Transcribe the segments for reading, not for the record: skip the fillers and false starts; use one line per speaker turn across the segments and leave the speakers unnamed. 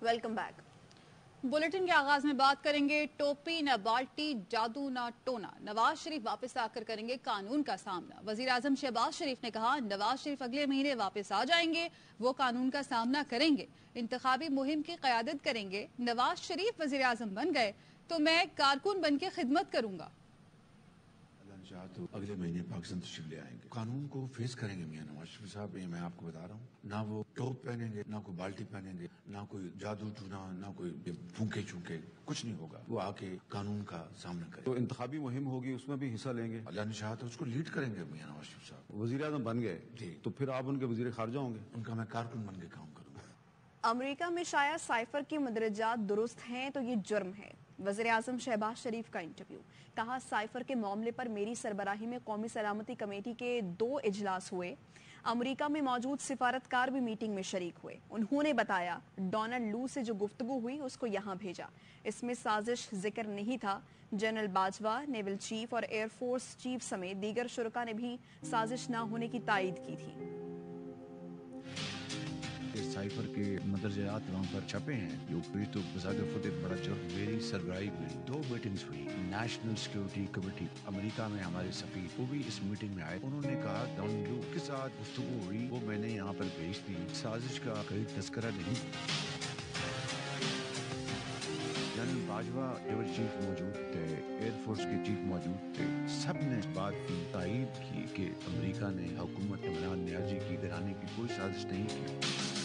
Welcome back.
Bulletin के आगाज में बात करेंगे टोपी न बाल्टी जादू न टोना। नवाज शरीफ वापस आकर करेंगे कानून का सामना। वजीर आजम शहबाज शरीफ ने कहा नवाज शरीफ अगले महीने वापस आ जाएंगे, वो कानून का सामना करेंगे, इंतखाबी मुहिम की कयादत करेंगे। नवाज शरीफ वजीर आजम बन गए तो मैं कारकुन बन के खिदमत करूंगा।
तो अगले महीने पाकिस्तान तशरीफ ले आएंगे, कानून को फेस करेंगे मियां नवाज शरीफ साहब। ये मैं आपको बता रहा हूँ, ना वो टोप पहनेंगे, ना कोई बाल्टी पहनेंगे, ना कोई जादू टूना, ना कोई फूंके चूंके, कुछ नहीं होगा। वो आके कानून का सामना करें।
तो इंतखाबी मुहिम होगी, उसमें भी हिस्सा लेंगे।
अल्लाह ने चाहा तो उसको लीड करेंगे मियां नवाज शरीफ साहब।
वजीर आजम बन गए
जी,
तो फिर आप उनके वजीर खारजा होंगे।
उनका मैं कारकुन बन के काम करूंगा।
अमेरिका में शायद साइफर की मदरजात दुरुस्त हैं तो ये जुर्म है। वज़ीर आज़म शहबाज शरीफ का इंटरव्यू। कहा साइफर के मामले पर मेरी सरबराही में कौमी सलामती कमेटी के 2 इजलास हुए। अमेरिका में मौजूद सिफारतकार भी मीटिंग में शरीक हुए। उन्होंने बताया डोनाल्ड लू से जो गुफ्तगू हुई उसको यहाँ भेजा, इसमें साजिश जिक्र नहीं था। जनरल बाजवा, नेवल चीफ और एयरफोर्स चीफ समेत दीगर शुरका ने भी साजिश न होने की तायीद की थी।
साइफर के मदरजात वहाँ पर छपे हैं, यूपी तो बजाते खुद एक बड़ा जुर्म। मेरी सरबराही में 2 मीटिंग्स हुई। नेशनल सिक्योरिटी कमेटी अमेरिका में हमारे सफीर वो भी इस मीटिंग में आए। उन्होंने कहा डोनाल्ड लू के साथ गुफ्तगू हुई, वो मैंने यहाँ पर भेज दी। साजिश का कोई तस्करा नहीं। जनरल बाजवा नेवल चीफ मौजूद थे, एयरफोर्स के चीफ मौजूद थे। सब ने इस बात की तायीद की कि अमेरिका ने हुकूमत इमरान नियाजी की गिराने की कोई साजिश नहीं की।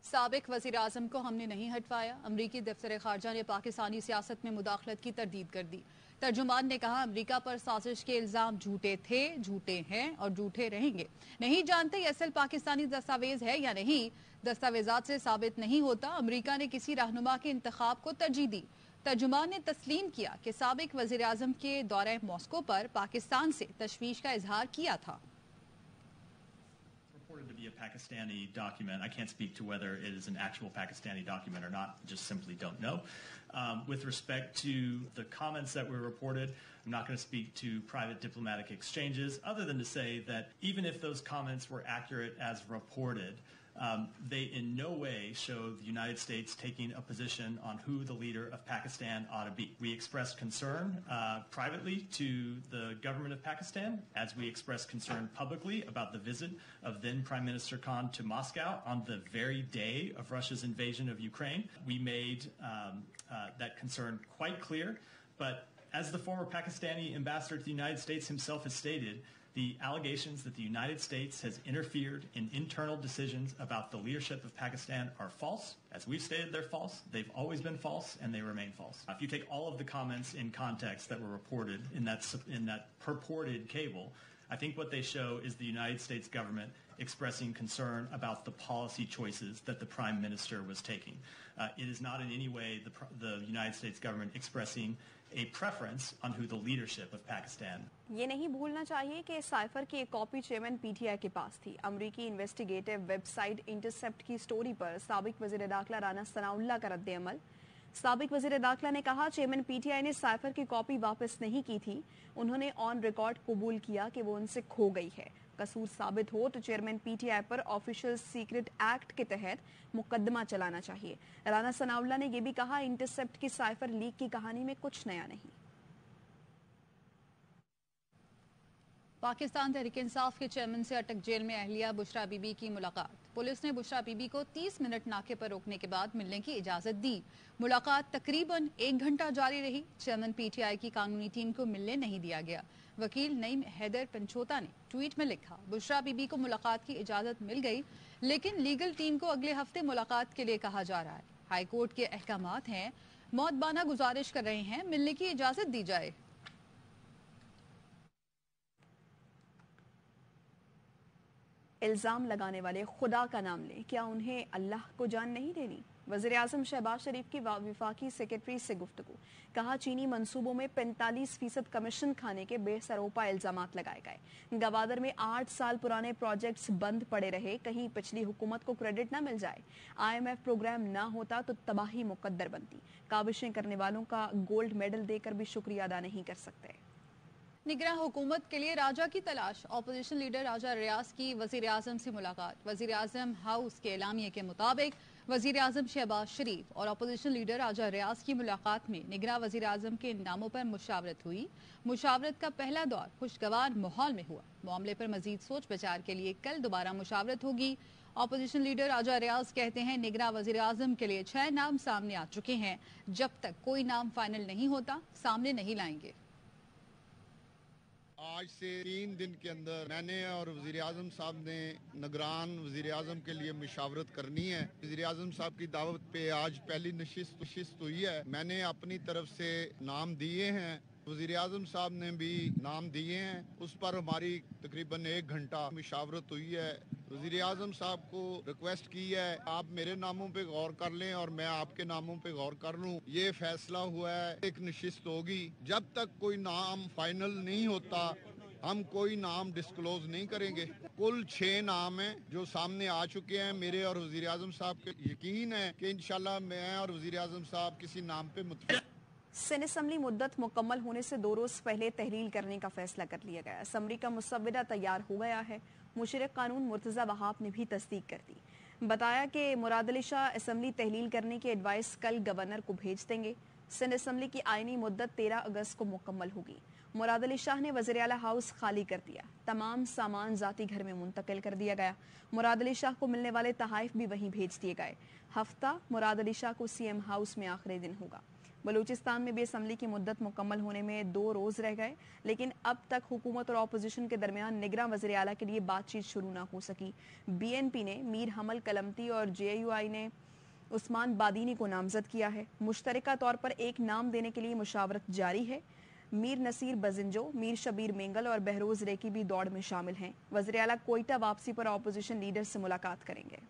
साबिक वजीर आजम को हमने नहीं हटवाया। अमरीकी दफ्तर खारजा ने पाकिस्तानी सियासत में मुदाखलत की तरदीद कर दी। तर्जुमान ने कहा अमरीका पर साजिश के इल्जाम झूठे थे, झूठे हैं और झूठे रहेंगे। नहीं जानते ये असल पाकिस्तानी दस्तावेज है या नहीं, दस्तावेजात से साबित नहीं होता। अमरीका ने किसी रहनुमा के इंतखाब को तरजीह दी। तर्जुमान ने तस्लीम किया कि साबिक वजीर आजम के दौरे मॉस्को पर पाकिस्तान से तशवीश का इजहार किया था।
To be a Pakistani document. I can't speak to whether it is an actual Pakistani document or not. Just simply don't know. With respect to the comments that were reported, I'm not going to speak to private diplomatic exchanges other than to say that even if those comments were accurate as reported, they in no way show the United States taking a position on who the leader of Pakistan ought to be. We expressed concern privately to the government of Pakistan, as we expressed concern publicly about the visit of then Prime Minister Khan to Moscow on the very day of Russia's invasion of Ukraine. We made that concern quite clear, but as the former Pakistani ambassador to the United States himself has stated, the allegations that the United States has interfered in internal decisions about the leadership of Pakistan are false. As we've stated, they're false. They've always been false, and they remain false. If you take all of the comments in context that were reported in that purported cable, I think what they show is the United States government expressing concern about the policy choices that the Prime Minister was taking. It is not in any way the United States government expressing a preference on who the leadership of Pakistan.
ये नहीं भूलना चाहिए कि cipher की एक copy chairman PTI के पास थी। अमरीकी इन्वेस्टिगेटिव वेबसाइट इंटरसेप्ट की स्टोरी पर साबिक वजीर दाखिला राना सनाउल्लाह का रद्द-ए-अमल। साबिक वजीर दाखिला ने कहा चेयरमैन पीटीआई ने साइफर की कॉपी वापस नहीं की थी। उन्होंने ऑन रिकॉर्ड कबूल किया कि वो उनसे खो गई है। कसूर साबित हो तो चेयरमैन पीटीआई पर ऑफिशियल सीक्रेट एक्ट के तहत मुकदमा चलाना चाहिए। राना सनाउल्लाह ने यह भी कहा इंटरसेप्ट की साइफर लीक की कहानी में कुछ नया नहीं।
पाकिस्तान तहरीक इंसाफ के चेयरमैन से अटक जेल में अहलिया बुशरा बीबी की मुलाकात। पुलिस ने बुशरा बीबी को 30 मिनट नाके पर रोकने के बाद मिलने की इजाजत दी। मुलाकात तकरीबन 1 घंटा जारी रही। चेयरमैन पीटीआई की कानूनी टीम को मिलने नहीं दिया गया। वकील नईम हैदर पंचोता ने ट्वीट में लिखा बुशरा बीबी को मुलाकात की इजाजत मिल गई, लेकिन लीगल टीम को अगले हफ्ते मुलाकात के लिए कहा जा रहा है। हाईकोर्ट के अहकामात हैं, मौतबाना गुजारिश कर रहे हैं मिलने की इजाजत दी जाए।
इल्जाम लगाने वाले खुदा का नाम लें, क्या उन्हें अल्लाह को जान नहीं देनी? वज़ीर आज़म शहबाज शरीफ की वफाकी सेक्रेटरी से गुफ्तगू। कहा चीनी मंसूबों में 45% कमीशन खाने के बेसरोपा इल्जामात लगाए गए। गवादर में 8 साल पुराने प्रोजेक्ट्स बंद पड़े रहे, कहीं पिछली हुकूमत को क्रेडिट न मिल जाए। IMF प्रोग्राम ना होता तो तबाही मुकद्दर बनती। काविशें करने वालों का गोल्ड मेडल देकर भी शुक्रिया अदा नहीं कर सकते।
निगरान हुकूमत के लिए राजा की तलाश। ऑपोजिशन लीडर राजा रियाज की वजीर आजम से मुलाकात। वजीर आजम हाउस के एलामिये के मुताबिक वजीर आजम शहबाज शरीफ और ऑपोजिशन लीडर राजा रियाज की मुलाकात में निगरान वजीर आजम के नामों पर मुशावरत हुई। मुशावरत का पहला दौर खुशगवार माहौल में हुआ। मामले पर मजीद सोच विचार के लिए कल दोबारा मुशावरत होगी। ऑपोजिशन लीडर राजा रियाज कहते हैं निगरान वजीर आजम के लिए 6 नाम सामने आ चुके हैं। जब तक कोई नाम फाइनल नहीं होता सामने नहीं लाएंगे।
आज से 3 दिन के अंदर मैंने और वजीर आजम साहब ने निगरान वजीर आजम के लिए मुशावरत करनी है। वजीर आजम साहब की दावत पे आज पहली नशिस्त हुई है। मैंने अपनी तरफ से नाम दिए हैं, वजीर आजम साहब ने भी नाम दिए हैं। उस पर हमारी तकरीबन 1 घंटा मुशावरत हुई है। वजीर आजम साहब को रिक्वेस्ट की है आप मेरे नामों पे गौर कर लें और मैं आपके नामों पे गौर कर लूं। ये फैसला हुआ है, एक नशिस्त होगी। जब तक कोई नाम फाइनल नहीं होता हम कोई नाम डिस्क्लोज नहीं करेंगे। कुल 6 नाम हैं जो सामने आ चुके हैं। मेरे और वजीर आजम साहब के यकीन है कि इंशाल्लाह मैं और वजीर आजम साहब किसी नाम पे मुत्तफिक।
सिंध असम्बली मुद्दत मुकम्मल होने से 2 रोज पहले तहलील करने का फैसला कर लिया गया। असम्बली का मुसव्वदा तैयार हो गया है। मुशर्रिक कानून मुर्तजा वहाब ने भी तस्दीक कर दी। बताया कि मुराद अली शाह असम्बली तहलील करने की एडवाइस कल गवर्नर को भेज देंगे। सिंध असम्बली की आईनी मुद्दत 13 अगस्त को मुकम्मल होगी। मुराद अली शाह ने वज़ीर आला हाउस खाली कर दिया। तमाम सामान जाती घर में मुंतकिल कर दिया गया। मुराद अली शाह को मिलने वाले तहाइफ भी वहीं भेज दिए गए। हफ्ता मुराद अली शाह को सीएम हाउस में आखिरी दिन होगा। बलूचिस्तान में भी असम्बली की मुद्दत मुकम्मल होने में 2 रोज रह गए, लेकिन अब तक हुकूमत और अपोजिशन के दरमियान निगरान वज़ीर आला के लिए बातचीत शुरू ना हो सकी। BNP ने मीर हमल कलमती और JUI ने उस्मान बादीनी को नामजद किया है। मुश्तरका तौर पर एक नाम देने के लिए मुशावरत जारी है। मीर नसीर बजिंजो, मीर शबीर मेंगल और बहरोज रेकी भी दौड़ में शामिल हैं। वज़ीर आला कोयटा वापसी पर अपोजिशन लीडर से मुलाकात करेंगे।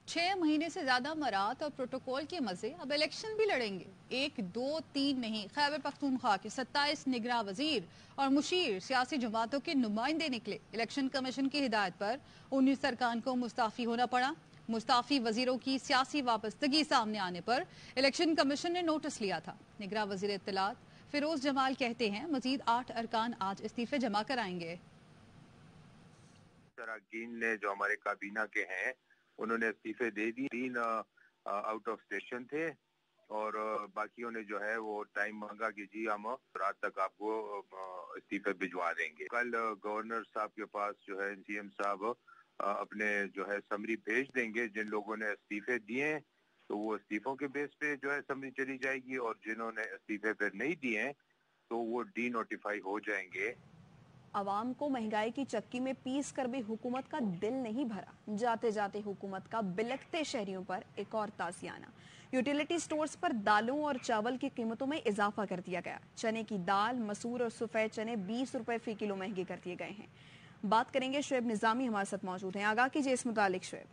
6 महीने से ज्यादा मरात और प्रोटोकॉल के मजे, अब इलेक्शन भी लड़ेंगे। 1, 2, 3 नहीं, खैबर पख्तूनख्वा के 27 निगरान वजीर और मुशीर सियासी जमातों के नुमाइंदे निकले। इलेक्शन कमीशन की हिदायत पर 19 अरकान को मुस्ताफी होना पड़ा। मुस्ताफी वजीरों की सियासी वाबस्तगी सामने आने पर इलेक्शन कमीशन ने नोटिस लिया था। निगरान वजीर इत्तलात फिरोज जमाल कहते हैं मजीद 8 अरकान आज इस्तीफे जमा कराएंगे।
ने जो हमारे काबीना के हैं उन्होंने इस्तीफे दे दिए। 3 आउट ऑफ स्टेशन थे और बाकियों ने जो है वो टाइम मांगा कि जी हम रात तक आपको इस्तीफे भिजवा देंगे। कल गवर्नर साहब के पास जो है CM साहब अपने जो है समरी भेज देंगे। जिन लोगों ने इस्तीफे दिए तो वो इस्तीफों के बेस पे जो है समरी चली जाएगी और जिन्होंने इस्तीफे फिर नहीं दिए तो वो डी नोटिफाई हो जाएंगे।
अवाम को महंगाई की चक्की में पीस कर भी हुकूमत का दिल नहीं भरा। जाते जाते हुकूमत का बिलखते शहरियों पर एक और ताज़ियाना। यूटिलिटी स्टोर्स पर दालों और चावल की कीमतों में इजाफा कर दिया गया। चने की दाल, मसूर और सफेद चने 20 रुपए फी किलो महंगे कर दिए गए हैं। बात करेंगे, शुएब निजामी हमारे साथ मौजूद हैं। आगाह कीजिए इस मुतालिक शुएब।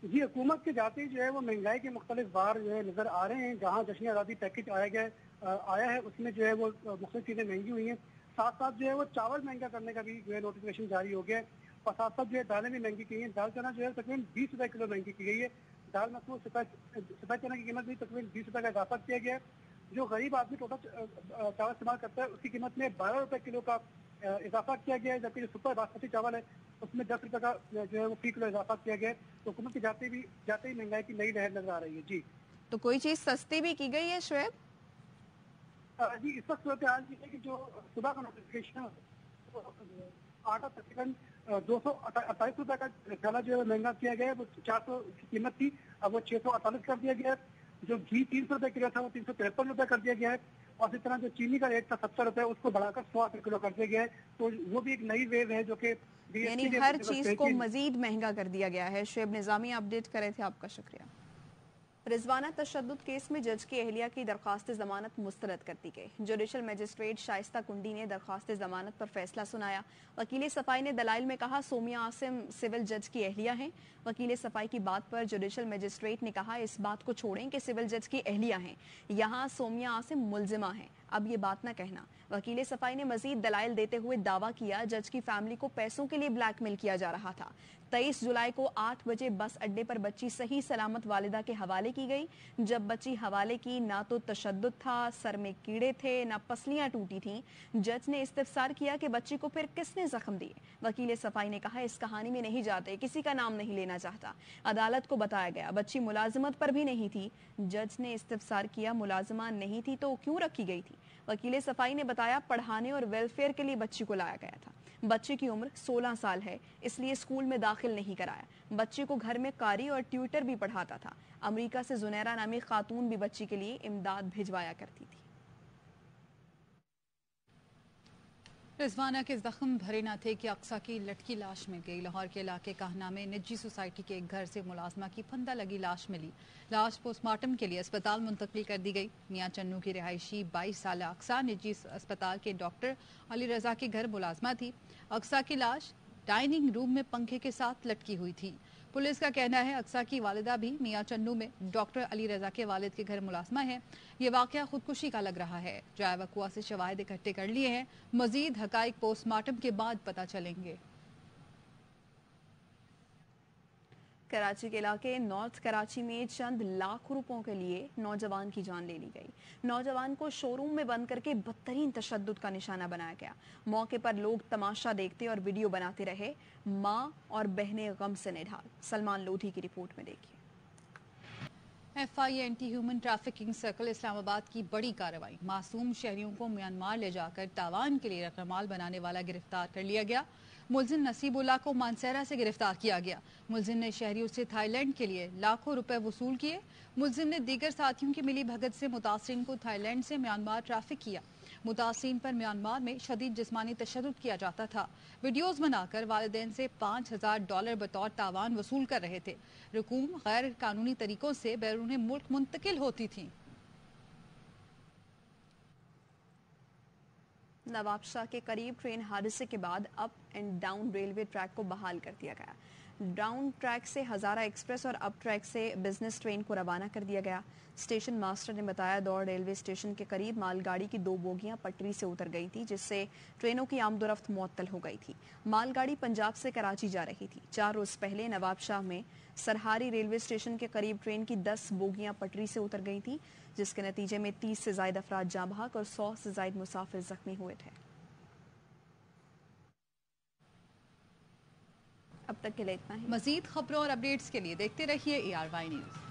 जी, हुकूमत के जाते जो है वो महंगाई के मुख्तलिफ बार जो है नजर आ रहे हैं। जहाँ जश्न आज़ादी पैकेज आया है उसमें जो है वो मुख्तलिफ चीजें महंगी हुई हैं। साथ साथ जो है वो चावल महंगा करने का भी जो है नोटिफिकेशन जारी हो गया है और साथ साथ जो है दालें भी महंगी की हैं। दाल चना जो है तकरीबन 20 रुपए किलो महंगी की गई है। दाल मसूर सफेद चना की कीमत भी तकरीबन 20 रुपए का इजाफा किया गया है। जो गरीब आदमी टोटल चावल इस्तेमाल करता है उसकी कीमत में 12 रुपए किलो का इजाफा किया गया है, जबकि जो सुपर बासमती चावल है उसमें 10 रुपए का जो है वो फी किलो इजाफा किया गया है। तो हुकूमत के जाते ही महंगाई की नई लहर नजर आ रही है। जी, तो
कोई चीज सस्ती भी की गई है शुएब?
जी, इस वक्त सूरत हाल है कि जो सुबह का नोटिफिकेशन आटा तकरीबन 228 रुपए का ठेला जो है महंगा किया गया है। वो 400 की कीमत थी, अब वो 648 कर दिया गया है। जो घी 300 रुपए किलो था वो 353 रुपए कर दिया गया है और इस तरह जो चीनी का रेट था 70 रुपए उसको बढ़ाकर 100 रुपए किलो कर दिया गया है। तो वो भी एक नई वेव है जो कि
यानी हर चीज को मजीद महंगा कर दिया गया है। शुएब निजामी अपडेट करे थे, आपका शुक्रिया। रिजवाना तशद्दुद केस में जज की अहलिया की दरख्वास्त जमानत मुस्तरद कर दी गई। जुडिशल मजिस्ट्रेट शाइस्ता कुंडी ने दरख्वास्त जमानत पर फैसला सुनाया। वकील सफाई ने दलाइल में कहा सोमिया आसिम सिविल जज की अहलिया हैं। वकील सफाई की बात पर जुडिशल मजिस्ट्रेट ने कहा इस बात को छोड़ें कि सिविल जज की अहलिया हैं, यहाँ सोमिया आसिम मुलजिमा हैं। अब ये बात न कहना। वकील सफाई ने मजीद दलाइल देते हुए दावा किया जज की फैमिली को पैसों के लिए ब्लैकमेल किया जा रहा था। 23 जुलाई को 8 बजे बस अड्डे पर बच्ची सही सलामत वालिदा के हवाले की गई। जब बच्ची हवाले की, ना तो तशद्दुद था, सर में कीड़े थे, ना पसलियां टूटी थीं। जज ने इस्तिफसार किया कि बच्ची को फिर किसने जख्म दिए। वकील सफाई ने कहा, इस कहानी में नहीं जाते, किसी का नाम नहीं लेना चाहता। अदालत को बताया गया बच्ची मुलाजिमत पर भी नहीं थी। जज ने इस्तिफसार किया, मुलाजिमा नहीं थी तो क्यों रखी गई थी। वकील सफाई ने बताया, पढ़ाने और वेलफेयर के लिए बच्ची को लाया गया था। बच्चे की उम्र 16 साल है, इसलिए स्कूल में दाखिल नहीं कराया। बच्चे को घर में कारी और ट्यूटर भी पढ़ाता था। अमेरिका से जुनैरा नामी खातून भी बच्ची के लिए इमदाद भिजवाया करती थी।
रिजवाना के जख्म भरे न थे कि अक्सा की लटकी लाश मिल गई। लाहौर के इलाके काहना में निजी सोसाइटी के एक घर से मुलाजमा की फंदा लगी लाश मिली। लाश पोस्टमार्टम के लिए अस्पताल मुंतकिल कर दी गई। मियां चन्नू की रिहायशी 22 साल अक्सा निजी अस्पताल के डॉक्टर अली रजा के घर मुलाजमा थी। अक्सा की लाश डाइनिंग रूम में पंखे के साथ लटकी हुई थी। पुलिस का कहना है अक्सा की वालिदा भी मियां चन्नू में डॉक्टर अली रजा के वालिद के घर मुलाजमा है। ये वाकया खुदकुशी का लग रहा है। ड्राई वकुआ से शवाहिद इकट्ठे कर लिए हैं। मजीद हकाइक पोस्टमार्टम के बाद पता चलेंगे।
कराची के इलाके नॉर्थ कराची में चंद लाख रुपयों के लिए नौजवान की जान ले ली गई। नौजवान को शोरूम में बंद करके बदतरीन तशद्दुद का निशाना बनाया गया। मौके पर लोग तमाशा देखते और वीडियो बनाते रहे। मां और बहनें गम से निढाल। सलमान लोधी की रिपोर्ट में देखिए।
FI anti human trafficking circle Islamabad की बड़ी कार्रवाई। मासूम शहरियों को म्यांमार ले जाकर तावान के लिए रकमाल बनाने वाला गिरफ्तार कर लिया गया। मुलजिम नसीबुल्लाह को मानसेरा से गिरफ्तार किया गया। मुलजिम ने शहरियों से थाईलैंड के लिए लाखों रुपए वसूल किए। मुलजिम ने दीगर साथियों की मिली भगत से मुतासरीन को थाईलैंड से म्यांमार ट्रैफिक किया। मुतासरीन पर म्यांमार में शदीद जिस्मानी तशद्दुद किया जाता था। वीडियोस बनाकर वालिदैन से $5000 बतौर तावान वसूल कर रहे थे। रकूम गैर कानूनी तरीकों से बैरून मुल्क मुंतकिल होती थी।
नवाबशाह के करीब ट्रेन हादसे के बाद up and down railway track को बहाल कर दिया गया। डाउन ट्रैक से हजारा एक्सप्रेस और अप ट्रैक से बिजनेस ट्रेन को रवाना कर दिया गया। स्टेशन मास्टर ने बताया, दौड़ रेलवे स्टेशन के करीब मालगाड़ी की 2 बोगियां पटरी से उतर गई थी, जिससे ट्रेनों की आमदोरफ्त मुअत्तल हो गई थी। मालगाड़ी पंजाब से कराची जा रही थी। 4 रोज पहले नवाबशाह में सरहारी रेलवे स्टेशन के करीब ट्रेन की 10 बोगियां पटरी से उतर गई थी, जिसके नतीजे में 30 से ज्यादा अफराद जाँ बहक और 100 से ज्यादा मुसाफिर जख्मी हुए थे। अब तक के लिए इतना ही।
मजीद खबरों और अपडेट्स के लिए देखते रहिए ARY न्यूज।